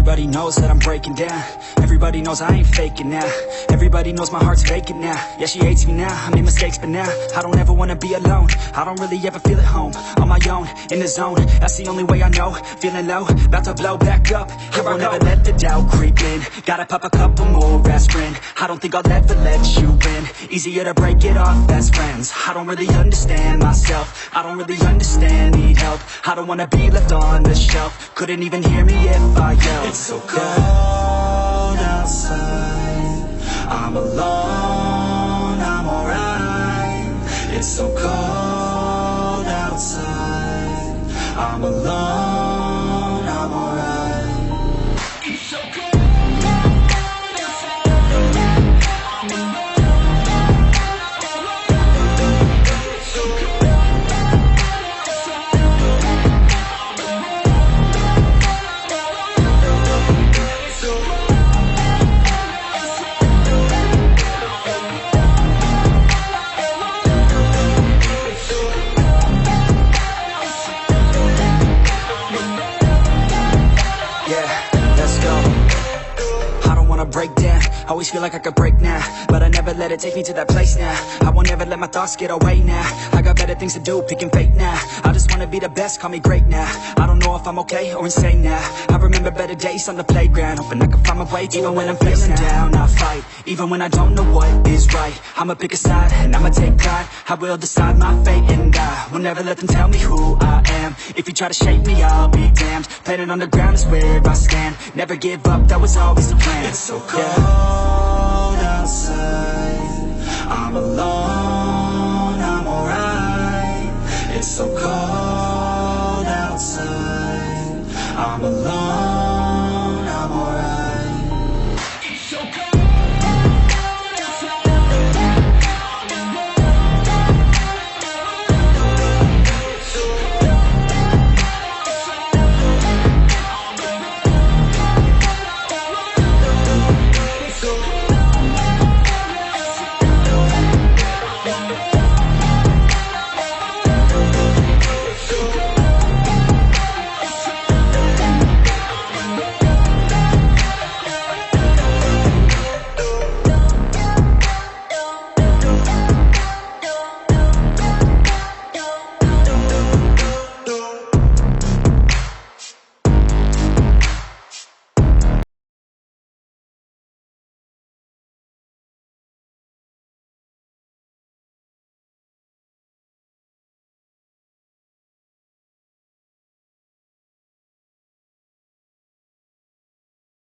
Everybody knows that I'm breaking down. Everybody knows I ain't faking now. Everybody knows my heart's vacant now. Yeah, she hates me now, I made mistakes but now I don't ever wanna be alone. I don't really ever feel at home. On my own, in the zone, that's the only way I know. Feeling low, about to blow back up. I won't ever let the doubt creep in. Gotta pop a couple more aspirin. I don't think I'll ever let you in. Easier to break it off best friends. I don't really understand myself. I don't really understand, need help. I don't wanna be left on the shelf. Couldn't even hear me if I yelled. It's so cold outside, I'm alone, I'm alright. It's so cold outside, I'm alone, I'm alright. It's so cold. Break down, always feel like I could break now, but I never let it take me to that place now. I won't ever let my thoughts get away now. I got better things to do, picking fate now. I just wanna be the best, call me great now. I don't know if I'm okay or insane now. I remember better days on the playground, hoping I can find my way even when I'm feeling down. I fight, even when I don't know what is right. I'ma pick a side and I'ma take pride. I will decide my fate and I will never let them tell me who I am. If you try to shape me, I'll be damned. Planet on the ground is where I stand. Never give up, that was always the plan. It's so cold outside, I'm alone, I'm alright. It's so cold outside, I'm alone.